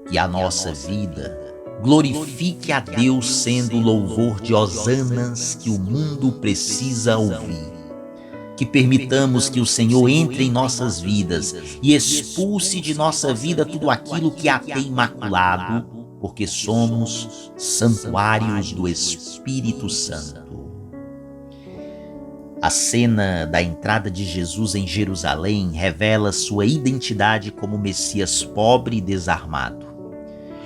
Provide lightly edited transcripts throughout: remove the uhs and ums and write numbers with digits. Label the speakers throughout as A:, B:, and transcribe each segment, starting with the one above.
A: que a nossa vida glorifique a Deus sendo o louvor de hosanas que o mundo precisa ouvir. Que permitamos que o Senhor entre em nossas vidas e expulse de nossa vida tudo aquilo que a tem imaculado, porque somos santuários do Espírito Santo. A cena da entrada de Jesus em Jerusalém revela sua identidade como Messias pobre e desarmado.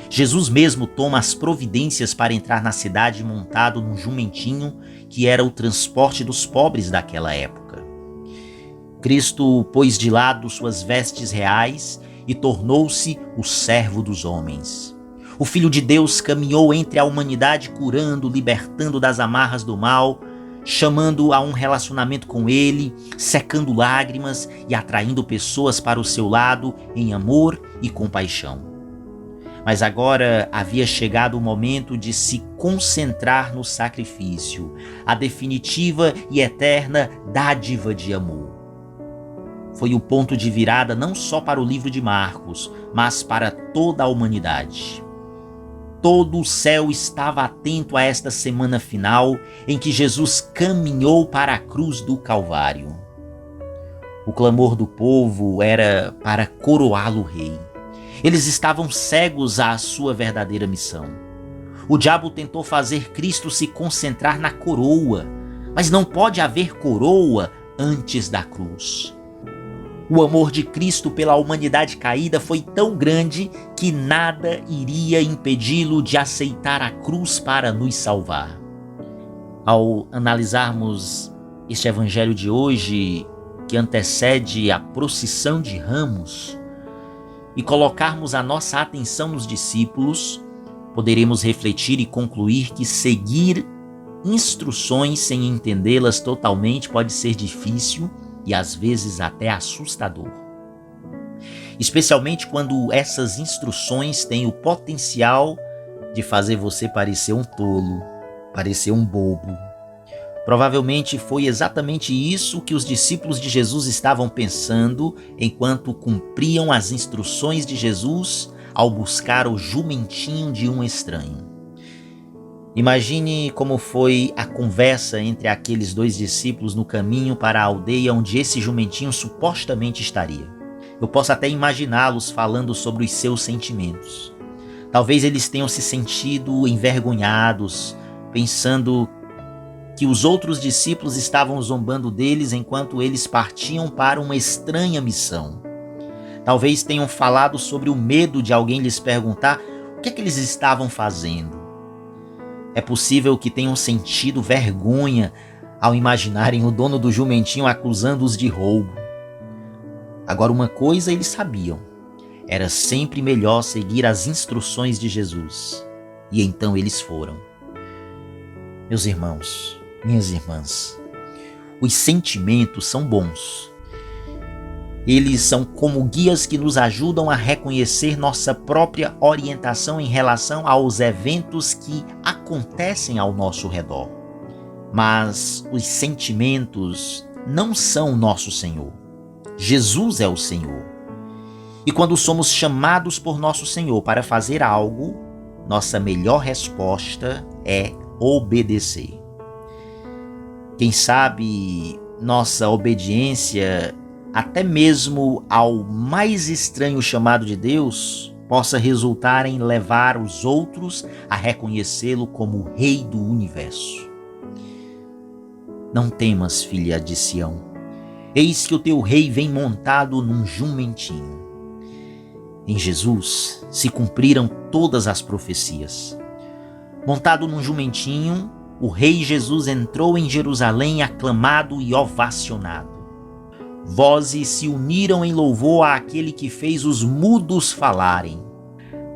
A: Jesus mesmo toma as providências para entrar na cidade montado num jumentinho, que era o transporte dos pobres daquela época. Cristo pôs de lado suas vestes reais e tornou-se o servo dos homens. O Filho de Deus caminhou entre a humanidade curando, libertando das amarras do mal, chamando a um relacionamento com Ele, secando lágrimas e atraindo pessoas para o seu lado em amor e compaixão. Mas agora havia chegado o momento de se concentrar no sacrifício, a definitiva e eterna dádiva de amor. Foi o ponto de virada não só para o livro de Marcos, mas para toda a humanidade. Todo o céu estava atento a esta semana final em que Jesus caminhou para a cruz do Calvário. O clamor do povo era para coroá-lo rei. Eles estavam cegos à sua verdadeira missão. O diabo tentou fazer Cristo se concentrar na coroa, mas não pode haver coroa antes da cruz. O amor de Cristo pela humanidade caída foi tão grande que nada iria impedi-lo de aceitar a cruz para nos salvar. Ao analisarmos este evangelho de hoje, que antecede a procissão de Ramos, e colocarmos a nossa atenção nos discípulos, poderemos refletir e concluir que seguir instruções sem entendê-las totalmente pode ser difícil e às vezes até assustador. Especialmente quando essas instruções têm o potencial de fazer você parecer um tolo, parecer um bobo. Provavelmente foi exatamente isso que os discípulos de Jesus estavam pensando enquanto cumpriam as instruções de Jesus ao buscar o jumentinho de um estranho. Imagine como foi a conversa entre aqueles dois discípulos no caminho para a aldeia onde esse jumentinho supostamente estaria. Eu posso até imaginá-los falando sobre os seus sentimentos. Talvez eles tenham se sentido envergonhados, pensando que os outros discípulos estavam zombando deles enquanto eles partiam para uma estranha missão. Talvez tenham falado sobre o medo de alguém lhes perguntar o que é que eles estavam fazendo. É possível que tenham sentido vergonha ao imaginarem o dono do jumentinho acusando-os de roubo. Agora, uma coisa eles sabiam: era sempre melhor seguir as instruções de Jesus. E então eles foram. Meus irmãos, minhas irmãs, os sentimentos são bons. Eles são como guias que nos ajudam a reconhecer nossa própria orientação em relação aos eventos que acontecem ao nosso redor. Mas os sentimentos não são o nosso Senhor. Jesus é o Senhor. E quando somos chamados por nosso Senhor para fazer algo, nossa melhor resposta é obedecer. Quem sabe nossa obediência, até mesmo ao mais estranho chamado de Deus, possa resultar em levar os outros a reconhecê-lo como o Rei do Universo. Não temas, filha de Sião, eis que o teu rei vem montado num jumentinho. Em Jesus se cumpriram todas as profecias. Montado num jumentinho, o rei Jesus entrou em Jerusalém aclamado e ovacionado. Vozes se uniram em louvor àquele que fez os mudos falarem.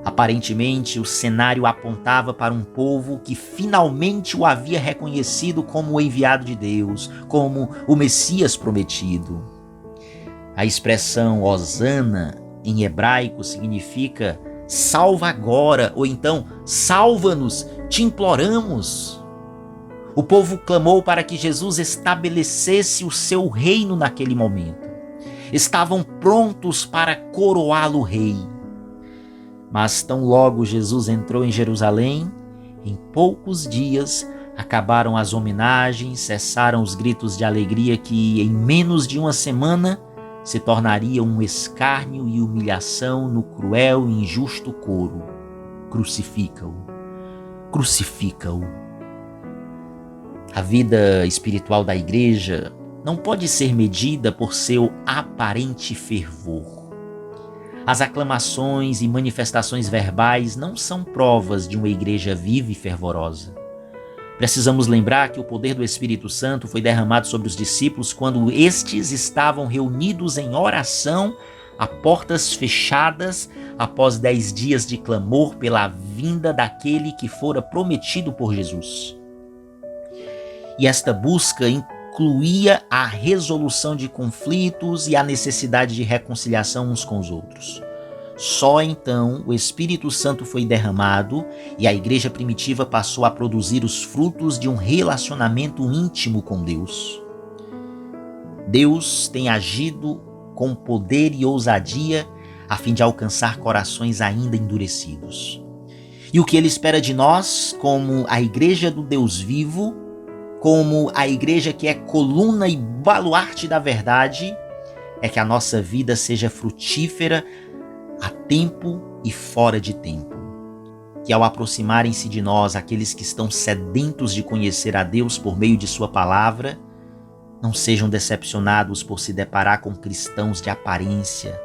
A: Aparentemente, o cenário apontava para um povo que finalmente o havia reconhecido como o enviado de Deus, como o Messias prometido. A expressão Hosana em hebraico significa salva agora, ou então salva-nos, te imploramos. O povo clamou para que Jesus estabelecesse o seu reino naquele momento. Estavam prontos para coroá-lo rei. Mas tão logo Jesus entrou em Jerusalém, em poucos dias acabaram as homenagens, cessaram os gritos de alegria que, em menos de uma semana, se tornariam um escárnio e humilhação no cruel e injusto coro. Crucifica-o, crucifica-o. A vida espiritual da igreja não pode ser medida por seu aparente fervor. As aclamações e manifestações verbais não são provas de uma igreja viva e fervorosa. Precisamos lembrar que o poder do Espírito Santo foi derramado sobre os discípulos quando estes estavam reunidos em oração a portas fechadas após 10 dias de clamor pela vinda daquele que fora prometido por Jesus. E esta busca incluía a resolução de conflitos e a necessidade de reconciliação uns com os outros. Só então o Espírito Santo foi derramado e a igreja primitiva passou a produzir os frutos de um relacionamento íntimo com Deus. Deus tem agido com poder e ousadia a fim de alcançar corações ainda endurecidos. E o que Ele espera de nós, como a igreja do Deus vivo, como a igreja que é coluna e baluarte da verdade, é que a nossa vida seja frutífera a tempo e fora de tempo. Que ao aproximarem-se de nós aqueles que estão sedentos de conhecer a Deus por meio de sua palavra, não sejam decepcionados por se deparar com cristãos de aparência,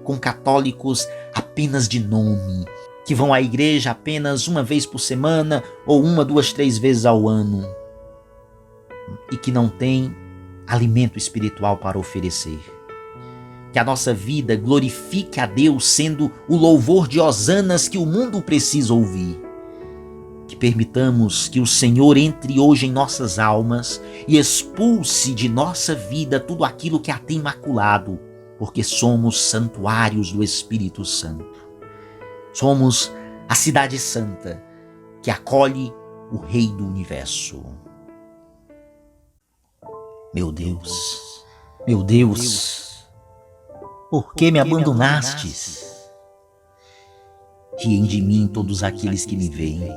A: com católicos apenas de nome, que vão à igreja apenas uma vez por semana ou 1, 2, 3 vezes ao ano e que não têm alimento espiritual para oferecer. Que a nossa vida glorifique a Deus, sendo o louvor de hosanas que o mundo precisa ouvir. Que permitamos que o Senhor entre hoje em nossas almas e expulse de nossa vida tudo aquilo que a tem maculado, porque somos santuários do Espírito Santo. Somos a cidade santa que acolhe o Rei do Universo. Meu Deus, meu Deus, por que me abandonastes? Riem de mim todos aqueles que me veem,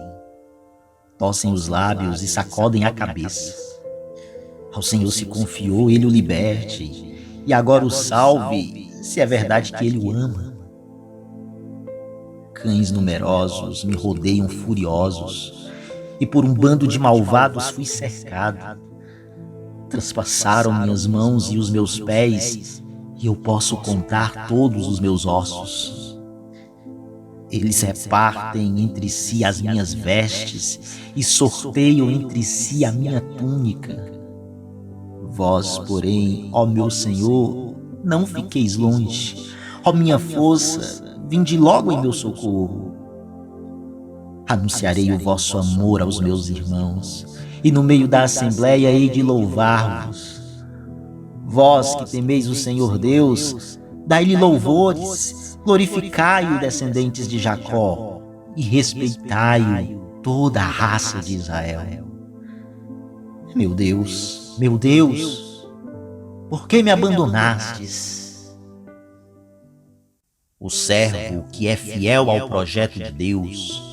A: torcem os lábios e sacodem a cabeça. Ao Senhor se confiou, Ele o liberte, e agora o salve, se é verdade que Ele o ama. Cães numerosos me rodeiam furiosos, e por um bando de malvados fui cercado. Traspassaram minhas mãos e os meus pés, e eu posso contar todos os meus ossos. Eles repartem entre si as minhas vestes e sorteiam entre si a minha túnica. Vós, porém, ó meu Senhor, não fiqueis longe. Ó minha força, vinde logo em meu socorro. Anunciarei o vosso amor aos meus irmãos, e no meio da assembleia hei de louvar-vos. Vós que temeis o Senhor Deus, dai-lhe louvores, glorificai-o, descendentes de Jacó, e respeitai-o, toda a raça de Israel. Meu Deus, por que me abandonastes? O servo que é fiel ao projeto de Deus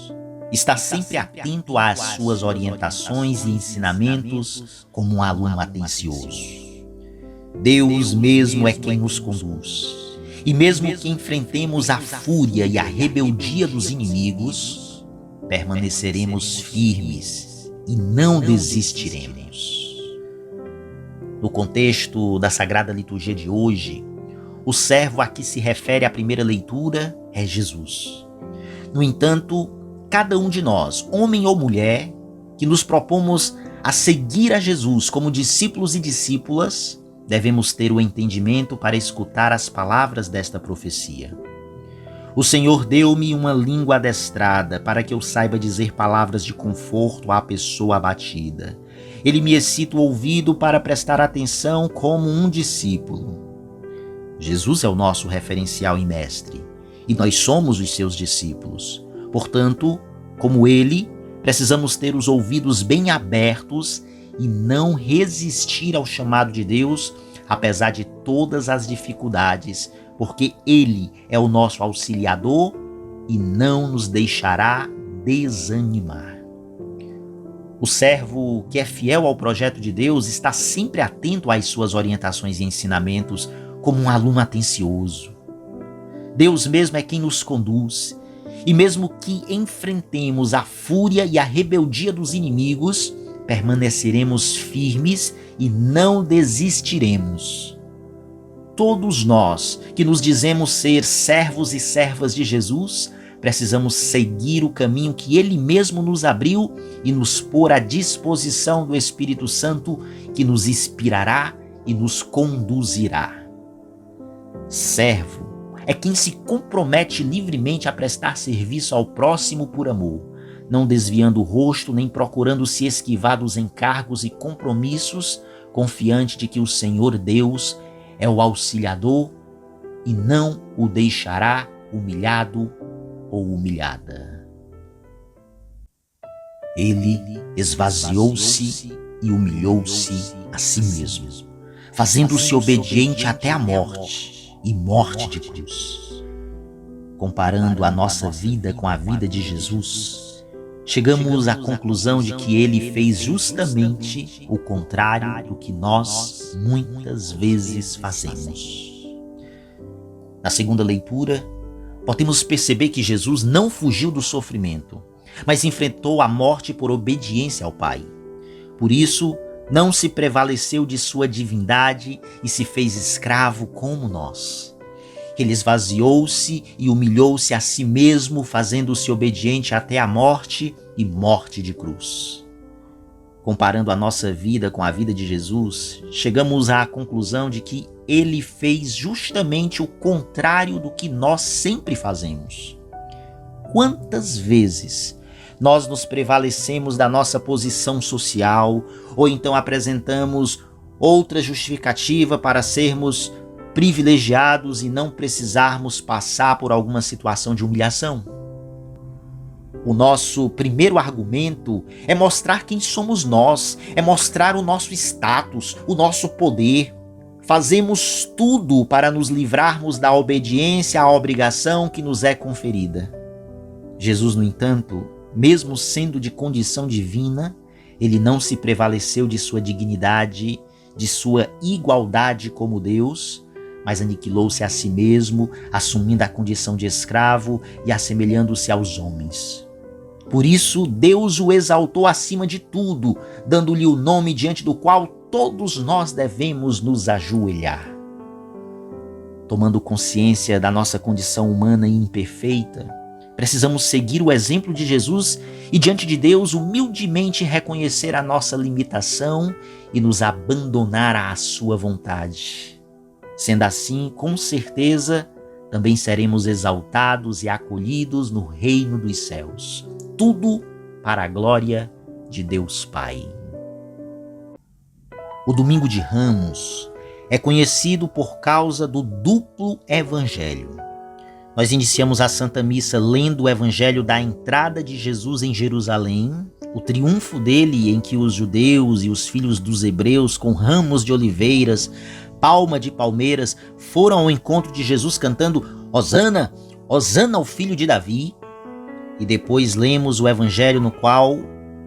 A: está sempre atento às suas orientações e ensinamentos como um aluno atencioso. Deus mesmo é quem nos conduz. E mesmo que enfrentemos a fúria e a rebeldia dos inimigos, permaneceremos firmes e não desistiremos. No contexto da Sagrada Liturgia de hoje, o servo a que se refere a primeira leitura é Jesus. No entanto, cada um de nós, homem ou mulher, que nos propomos a seguir a Jesus como discípulos e discípulas, devemos ter o entendimento para escutar as palavras desta profecia. O Senhor deu-me uma língua adestrada para que eu saiba dizer palavras de conforto à pessoa abatida. Ele me excita o ouvido para prestar atenção como um discípulo. Jesus é o nosso referencial e mestre, e nós somos os seus discípulos. Portanto, como ele, precisamos ter os ouvidos bem abertos e não resistir ao chamado de Deus, apesar de todas as dificuldades, porque Ele é o nosso auxiliador e não nos deixará desanimar. O servo que é fiel ao projeto de Deus está sempre atento às suas orientações e ensinamentos, como um aluno atencioso. Deus mesmo é quem nos conduz, e mesmo que enfrentemos a fúria e a rebeldia dos inimigos, permaneceremos firmes e não desistiremos. Todos nós que nos dizemos ser servos e servas de Jesus, precisamos seguir o caminho que Ele mesmo nos abriu e nos pôr à disposição do Espírito Santo, que nos inspirará e nos conduzirá. Servo é quem se compromete livremente a prestar serviço ao próximo por amor, não desviando o rosto nem procurando se esquivar dos encargos e compromissos, confiante de que o Senhor Deus é o auxiliador e não o deixará humilhado ou humilhada. Ele esvaziou-se e humilhou-se a si mesmo, fazendo-se obediente até a morte, e morte de cruz. Comparando a nossa vida com a vida de Jesus, chegamos à conclusão de que ele fez justamente o contrário do que nós muitas vezes fazemos. Na segunda leitura, podemos perceber que Jesus não fugiu do sofrimento, mas enfrentou a morte por obediência ao Pai. Por isso, não se prevaleceu de sua divindade e se fez escravo como nós. Ele esvaziou-se e humilhou-se a si mesmo, fazendo-se obediente até a morte e morte de cruz. Comparando a nossa vida com a vida de Jesus, chegamos à conclusão de que ele fez justamente o contrário do que nós sempre fazemos. Quantas vezes nós nos prevalecemos da nossa posição social ou então apresentamos outra justificativa para sermos privilegiados e não precisarmos passar por alguma situação de humilhação? O nosso primeiro argumento é mostrar quem somos nós, é mostrar o nosso status, o nosso poder. Fazemos tudo para nos livrarmos da obediência à obrigação que nos é conferida. Jesus, no entanto, mesmo sendo de condição divina, ele não se prevaleceu de sua dignidade, de sua igualdade como Deus, mas aniquilou-se a si mesmo, assumindo a condição de escravo e assemelhando-se aos homens. Por isso, Deus o exaltou acima de tudo, dando-lhe o nome diante do qual todos nós devemos nos ajoelhar. Tomando consciência da nossa condição humana e imperfeita, precisamos seguir o exemplo de Jesus e, diante de Deus, humildemente reconhecer a nossa limitação e nos abandonar à sua vontade. Sendo assim, com certeza, também seremos exaltados e acolhidos no reino dos céus. Tudo para a glória de Deus Pai. O Domingo de Ramos é conhecido por causa do duplo evangelho. Nós iniciamos a Santa Missa lendo o evangelho da entrada de Jesus em Jerusalém, o triunfo dele em que os judeus e os filhos dos hebreus, com ramos de oliveiras, palma de palmeiras, foram ao encontro de Jesus cantando Hosana, Hosana ao filho de Davi. E depois lemos o evangelho no qual,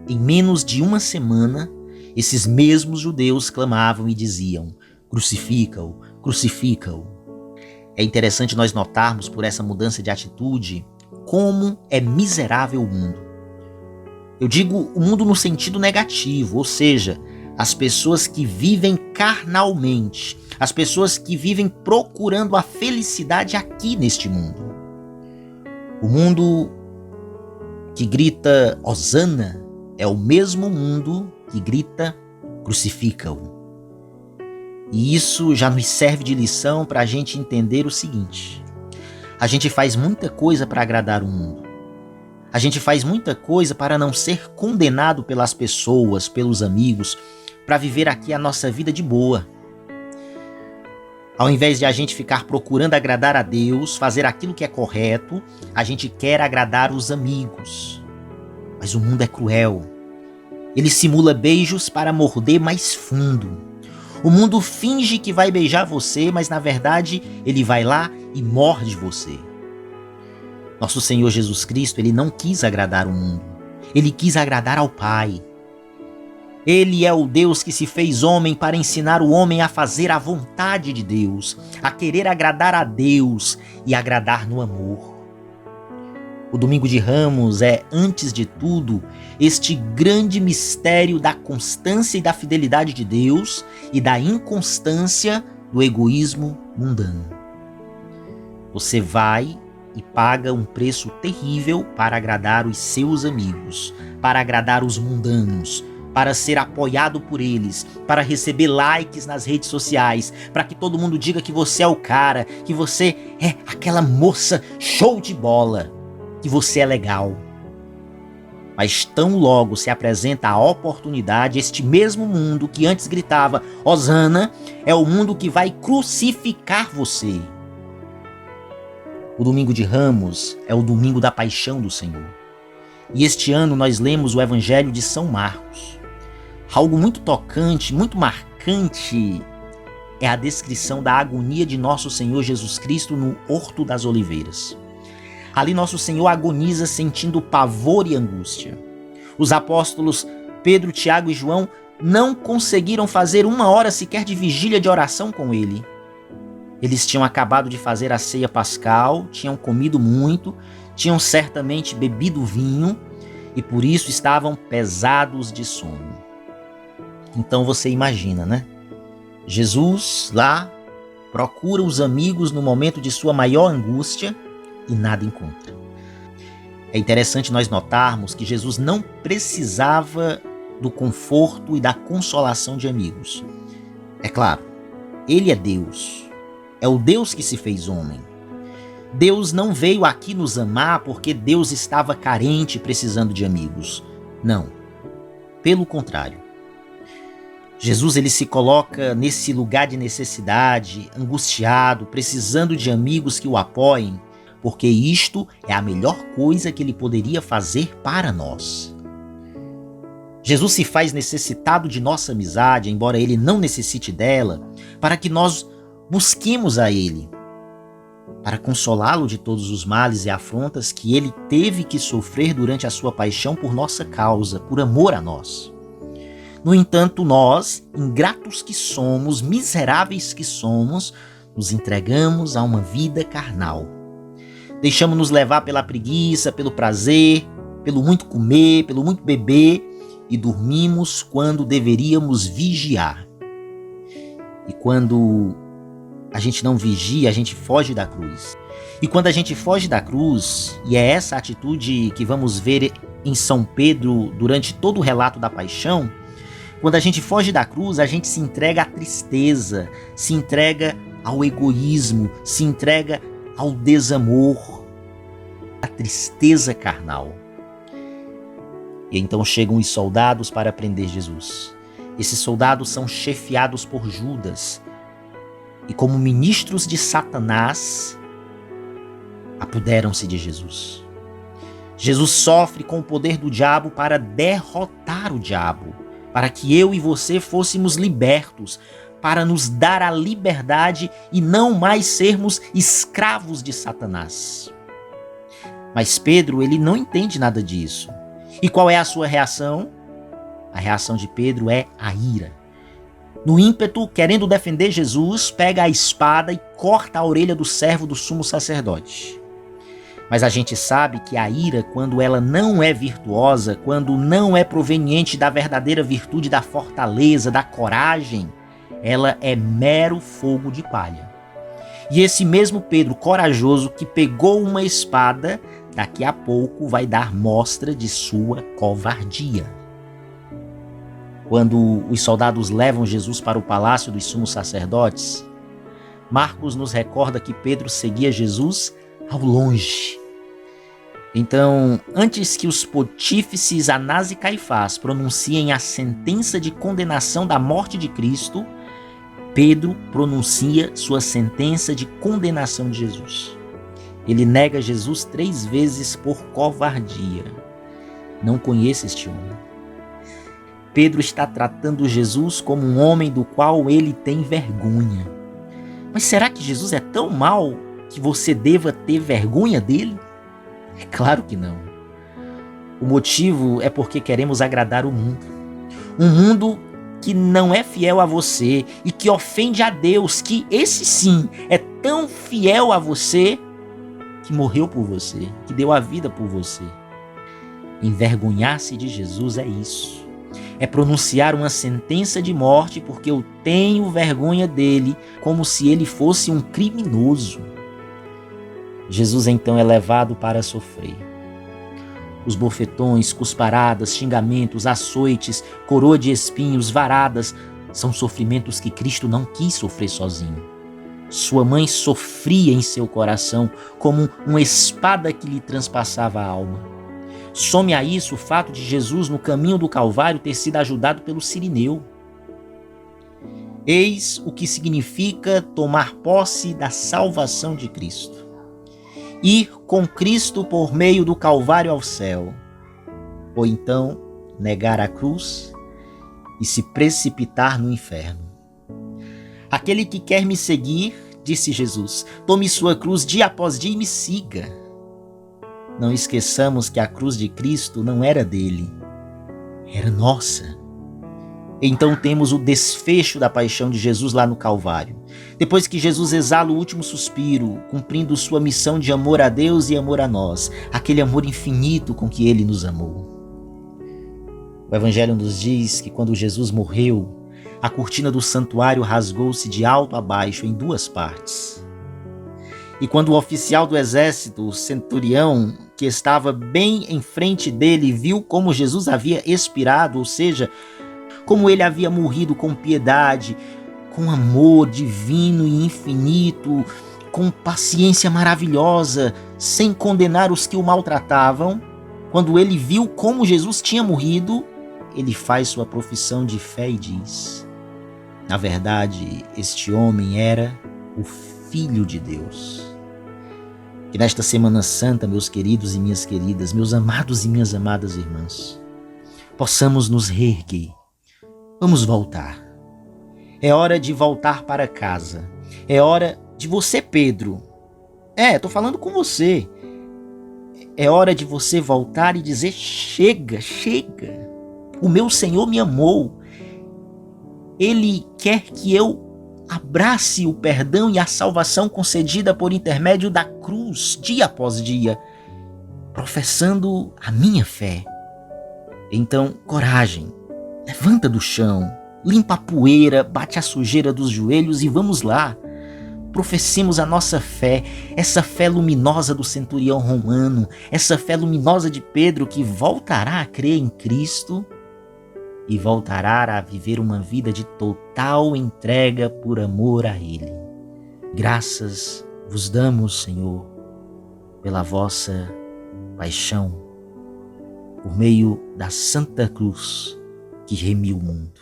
A: em menos de uma semana, esses mesmos judeus clamavam e diziam: crucifica-o, crucifica-o. É interessante nós notarmos por essa mudança de atitude como é miserável o mundo. Eu digo o mundo no sentido negativo, ou seja, as pessoas que vivem carnalmente, as pessoas que vivem procurando a felicidade aqui neste mundo. O mundo que grita Hosana é o mesmo mundo que grita crucifica-o. E isso já nos serve de lição para a gente entender o seguinte: a gente faz muita coisa para agradar o mundo. A gente faz muita coisa para não ser condenado pelas pessoas, pelos amigos, para viver aqui a nossa vida de boa. Ao invés de a gente ficar procurando agradar a Deus, fazer aquilo que é correto, a gente quer agradar os amigos. Mas o mundo é cruel. Ele simula beijos para morder mais fundo. O mundo finge que vai beijar você, mas na verdade ele vai lá e morde você. Nosso Senhor Jesus Cristo, ele não quis agradar o mundo. Ele quis agradar ao Pai. Ele é o Deus que se fez homem para ensinar o homem a fazer a vontade de Deus, a querer agradar a Deus e agradar no amor. O Domingo de Ramos é, antes de tudo, este grande mistério da constância e da fidelidade de Deus e da inconstância do egoísmo mundano. Você vai e paga um preço terrível para agradar os seus amigos, para agradar os mundanos, para ser apoiado por eles, para receber likes nas redes sociais, para que todo mundo diga que você é o cara, que você é aquela moça show de bola, que você é legal. Mas tão logo se apresenta a oportunidade, este mesmo mundo que antes gritava Hosana, é o mundo que vai crucificar você. O Domingo de Ramos é o domingo da paixão do Senhor. E este ano nós lemos o Evangelho de São Marcos. Algo muito tocante, muito marcante, é a descrição da agonia de nosso Senhor Jesus Cristo no Horto das Oliveiras. Ali nosso Senhor agoniza sentindo pavor e angústia. Os apóstolos Pedro, Tiago e João não conseguiram fazer 1 hora sequer de vigília de oração com ele. Eles tinham acabado de fazer a ceia pascal, tinham comido muito, tinham certamente bebido vinho e por isso estavam pesados de sono. Então você imagina, né? Jesus lá procura os amigos no momento de sua maior angústia e nada encontra. É interessante nós notarmos que Jesus não precisava do conforto e da consolação de amigos. É claro, ele é Deus. É o Deus que se fez homem. Deus não veio aqui nos amar porque Deus estava carente, precisando de amigos. Não. Pelo contrário. Jesus ele se coloca nesse lugar de necessidade, angustiado, precisando de amigos que o apoiem, porque isto é a melhor coisa que ele poderia fazer para nós. Jesus se faz necessitado de nossa amizade, embora ele não necessite dela, para que nós busquemos a ele, para consolá-lo de todos os males e afrontas que ele teve que sofrer durante a sua paixão por nossa causa, por amor a nós. No entanto, nós, ingratos que somos, miseráveis que somos, nos entregamos a uma vida carnal. Deixamos-nos levar pela preguiça, pelo prazer, pelo muito comer, pelo muito beber e dormimos quando deveríamos vigiar. E quando a gente não vigia, a gente foge da cruz. E quando a gente foge da cruz, e é essa atitude que vamos ver em São Pedro durante todo o relato da paixão, quando a gente foge da cruz, a gente se entrega à tristeza, se entrega ao egoísmo, se entrega ao desamor, à tristeza carnal. E então chegam os soldados para prender Jesus. Esses soldados são chefiados por Judas, e como ministros de Satanás, apoderam-se de Jesus. Jesus sofre com o poder do diabo para derrotar o diabo, para que eu e você fôssemos libertos, para nos dar a liberdade e não mais sermos escravos de Satanás. Mas Pedro, ele não entende nada disso. E qual é a sua reação? A reação de Pedro é a ira. No ímpeto, querendo defender Jesus, pega a espada e corta a orelha do servo do sumo sacerdote. Mas a gente sabe que a ira, quando ela não é virtuosa, quando não é proveniente da verdadeira virtude da fortaleza, da coragem, ela é mero fogo de palha. E esse mesmo Pedro corajoso que pegou uma espada, daqui a pouco vai dar mostra de sua covardia. Quando os soldados levam Jesus para o palácio dos sumos sacerdotes, Marcos nos recorda que Pedro seguia Jesus ao longe. Então, antes que os pontífices Anás e Caifás pronunciem a sentença de condenação da morte de Cristo, Pedro pronuncia sua sentença de condenação de Jesus. Ele nega Jesus 3 vezes por covardia. Não conheço este homem. Pedro está tratando Jesus como um homem do qual ele tem vergonha. Mas será que Jesus é tão mau que você deva ter vergonha dele? É claro que não. O motivo é porque queremos agradar o mundo. Um mundo que não é fiel a você e que ofende a Deus, que esse sim é tão fiel a você que morreu por você, que deu a vida por você. Envergonhar-se de Jesus é isso. É pronunciar uma sentença de morte porque eu tenho vergonha dele, como se ele fosse um criminoso. Jesus então é levado para sofrer. Os bofetões, cusparadas, xingamentos, açoites, coroa de espinhos, varadas, são sofrimentos que Cristo não quis sofrer sozinho. Sua mãe sofria em seu coração como uma espada que lhe transpassava a alma. Some a isso o fato de Jesus, no caminho do Calvário, ter sido ajudado pelo Cirineu. Eis o que significa tomar posse da salvação de Cristo. Ir com Cristo por meio do Calvário ao céu, ou então negar a cruz e se precipitar no inferno. Aquele que quer me seguir, disse Jesus, tome sua cruz dia após dia e me siga. Não esqueçamos que a cruz de Cristo não era dele, era nossa. Então temos o desfecho da paixão de Jesus lá no Calvário. Depois que Jesus exala o último suspiro, cumprindo sua missão de amor a Deus e amor a nós, aquele amor infinito com que ele nos amou. O Evangelho nos diz que quando Jesus morreu, a cortina do santuário rasgou-se de alto a baixo em duas partes. E quando o oficial do exército, o centurião, que estava bem em frente dele, viu como Jesus havia expirado, ou seja, como ele havia morrido com piedade, com amor divino e infinito, com paciência maravilhosa, sem condenar os que o maltratavam, quando ele viu como Jesus tinha morrido, ele faz sua profissão de fé e diz: na verdade, este homem era o Filho de Deus. Que nesta Semana Santa, meus queridos e minhas queridas, meus amados e minhas amadas irmãs, possamos nos reerguer. Vamos voltar. É hora de voltar para casa. É hora de você, Pedro. Tô falando com você. É hora de você voltar e dizer: chega, chega. O meu Senhor me amou. Ele quer que eu abrace o perdão e a salvação concedida por intermédio da cruz, dia após dia, professando a minha fé. Então, coragem. Levanta do chão, limpa a poeira, bate a sujeira dos joelhos e vamos lá. Professemos a nossa fé, essa fé luminosa do centurião romano, essa fé luminosa de Pedro que voltará a crer em Cristo e voltará a viver uma vida de total entrega por amor a Ele. Graças vos damos, Senhor, pela vossa paixão, por meio da Santa Cruz que remiu o mundo.